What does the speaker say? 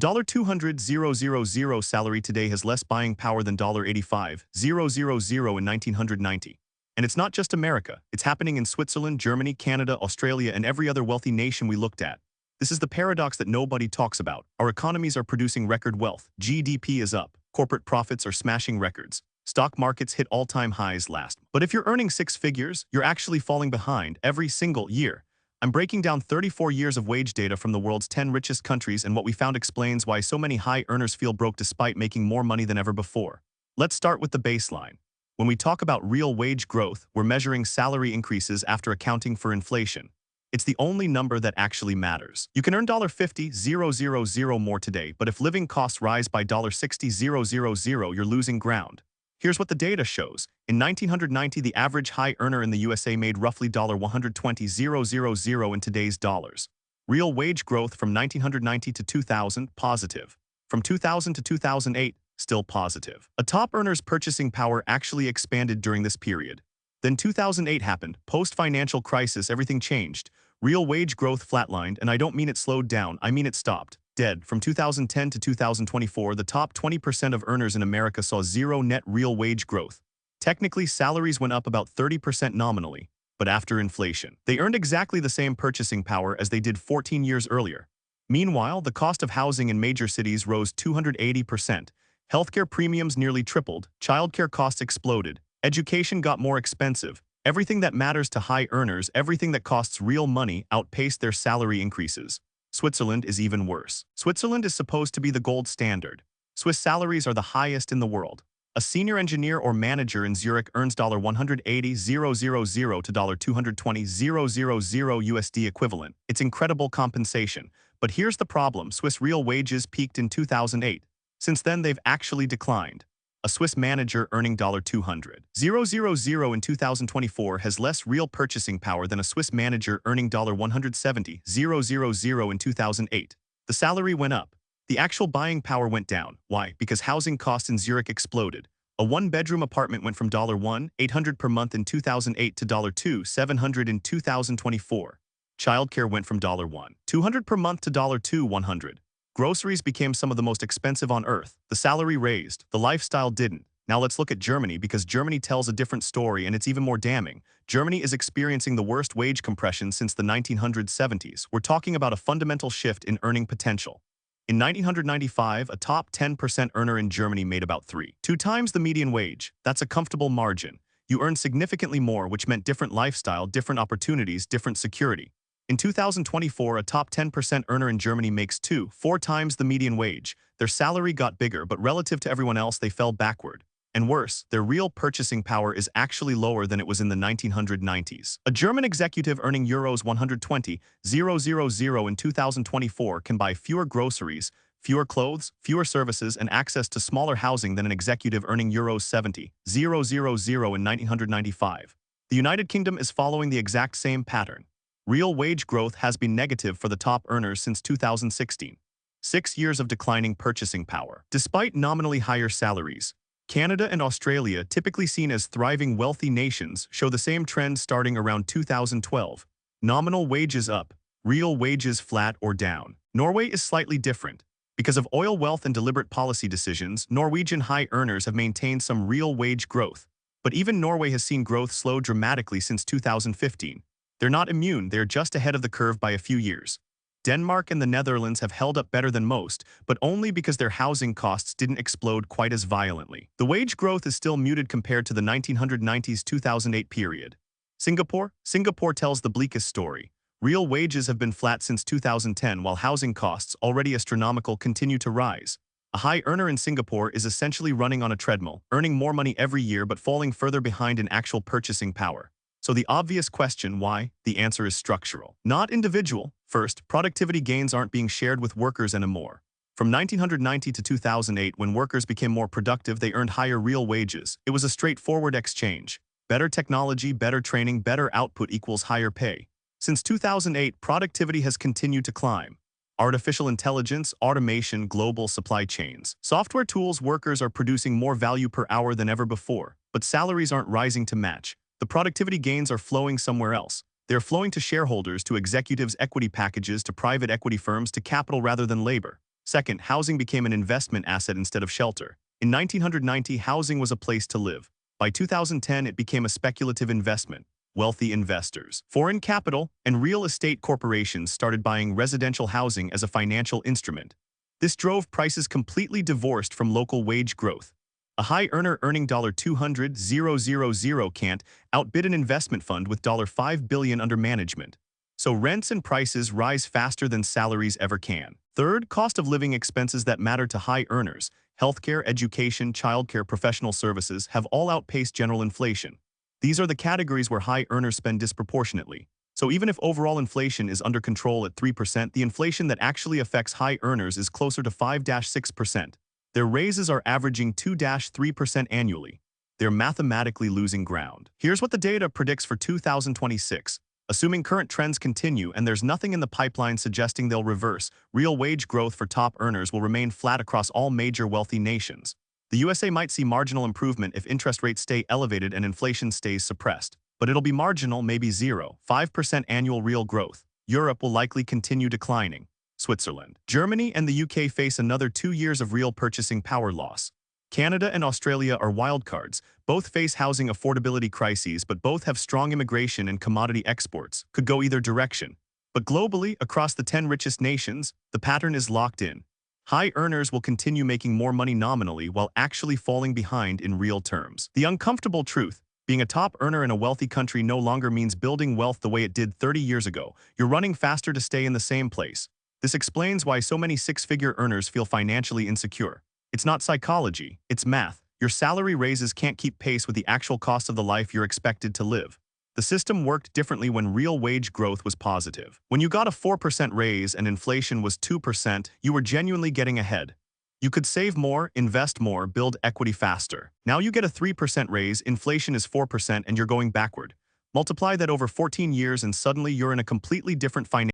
$200,000 salary today has less buying power than $85,000 in 1990. And it's not just America. It's happening in Switzerland, Germany, Canada, Australia, and every other wealthy nation we looked at. This is the paradox that nobody talks about. Our economies are producing record wealth. GDP is up. Corporate profits are smashing records. Stock markets hit all-time highs last. But if you're earning six figures, you're actually falling behind every single year. I'm breaking down 34 years of wage data from the world's 10 richest countries, and what we found explains why so many high earners feel broke despite making more money than ever before. Let's start with the baseline. When we talk about real wage growth, we're measuring salary increases after accounting for inflation. It's the only number that actually matters. You can earn $50,000 more today, but if living costs rise by $60,000, you're losing ground. Here's what the data shows. In 1990, the average high earner in the USA made roughly $120,000 in today's dollars. Real wage growth from 1990 to 2000, positive. From 2000 to 2008, still positive. A top earner's purchasing power actually expanded during this period. Then 2008 happened. Post-financial crisis, everything changed. Real wage growth flatlined, and I don't mean it slowed down, I mean it stopped. Dead. From 2010 to 2024, the top 20% of earners in America saw zero net real wage growth. Technically, salaries went up about 30% nominally, but after inflation, they earned exactly the same purchasing power as they did 14 years earlier. Meanwhile, the cost of housing in major cities rose 280%. Healthcare premiums nearly tripled, childcare costs exploded, education got more expensive. Everything that matters to high earners, everything that costs real money, outpaced their salary increases. Switzerland is even worse. Switzerland is supposed to be the gold standard. Swiss salaries are the highest in the world. A senior engineer or manager in Zurich earns $180,000 to $220,000 USD equivalent. It's incredible compensation. But here's the problem. Swiss real wages peaked in 2008. Since then, they've actually declined. A Swiss manager earning $200,000 in 2024 has less real purchasing power than a Swiss manager earning $170,000 in 2008. The salary went up. The actual buying power went down. Why? Because housing costs in Zurich exploded. A one-bedroom apartment went from $1,800 per month in 2008 to $2,700 in 2024. Childcare went from $1,200 per month to $2,100. Groceries became some of the most expensive on earth. The salary raised, the lifestyle didn't. Now let's look at Germany, because Germany tells a different story, and it's even more damning. Germany is experiencing the worst wage compression since the 1970s. We're talking about a fundamental shift in earning potential. In 1995, a top 10% earner in Germany made about 2 times the median wage. That's a comfortable margin. You earn significantly more, which meant different lifestyle, different opportunities, different security. In 2024, a top 10% earner in Germany makes 4 times the median wage. Their salary got bigger, but relative to everyone else, they fell backward. And worse, their real purchasing power is actually lower than it was in the 1990s. A German executive earning euros 120,000 in 2024 can buy fewer groceries, fewer clothes, fewer services, and access to smaller housing than an executive earning euros 70,000 in 1995. The United Kingdom is following the exact same pattern. Real wage growth has been negative for the top earners since 2016. 6 years of declining purchasing power. Despite nominally higher salaries, Canada and Australia, typically seen as thriving wealthy nations, show the same trend starting around 2012. Nominal wages up, real wages flat or down. Norway is slightly different. Because of oil wealth and deliberate policy decisions, Norwegian high earners have maintained some real wage growth. But even Norway has seen growth slow dramatically since 2015. They're not immune, they're just ahead of the curve by a few years. Denmark and the Netherlands have held up better than most, but only because their housing costs didn't explode quite as violently. The wage growth is still muted compared to the 1990s-2008 period. Singapore tells the bleakest story. Real wages have been flat since 2010, while housing costs, already astronomical, continue to rise. A high earner in Singapore is essentially running on a treadmill, earning more money every year but falling further behind in actual purchasing power. So the obvious question, why? The answer is structural, not individual. First, productivity gains aren't being shared with workers anymore. From 1990 to 2008, when workers became more productive, they earned higher real wages. It was a straightforward exchange. Better technology, better training, better output equals higher pay. Since 2008, productivity has continued to climb. Artificial intelligence, automation, global supply chains. Software tools, workers are producing more value per hour than ever before, but salaries aren't rising to match. The productivity gains are flowing somewhere else. They're flowing to shareholders, to executives' equity packages, to private equity firms, to capital rather than labor. Second, housing became an investment asset instead of shelter. In 1990, housing was a place to live. By 2010, it became a speculative investment. Wealthy investors, foreign capital, and real estate corporations started buying residential housing as a financial instrument. This drove prices completely divorced from local wage growth. A high earner earning $200,000 can't outbid an investment fund with $5 billion under management. So rents and prices rise faster than salaries ever can. Third, cost of living expenses that matter to high earners, healthcare, education, childcare, professional services, have all outpaced general inflation. These are the categories where high earners spend disproportionately. So even if overall inflation is under control at 3%, the inflation that actually affects high earners is closer to 5-6%. Their raises are averaging 2-3% annually. They're mathematically losing ground. Here's what the data predicts for 2026. Assuming current trends continue and there's nothing in the pipeline suggesting they'll reverse, real wage growth for top earners will remain flat across all major wealthy nations. The USA might see marginal improvement if interest rates stay elevated and inflation stays suppressed. But it'll be marginal, maybe 0.5% annual real growth. Europe will likely continue declining. Switzerland, Germany, and the UK face another 2 years of real purchasing power loss. Canada and Australia are wildcards. Both face housing affordability crises, but both have strong immigration and commodity exports. Could go either direction. But globally, across the 10 richest nations, the pattern is locked in. High earners will continue making more money nominally while actually falling behind in real terms. The uncomfortable truth: being a top earner in a wealthy country no longer means building wealth the way it did 30 years ago. You're running faster to stay in the same place. This explains why so many six-figure earners feel financially insecure. It's not psychology, it's math. Your salary raises can't keep pace with the actual cost of the life you're expected to live. The system worked differently when real wage growth was positive. When you got a 4% raise and inflation was 2%, you were genuinely getting ahead. You could save more, invest more, build equity faster. Now you get a 3% raise, inflation is 4%, and you're going backward. Multiply that over 14 years and suddenly you're in a completely different financial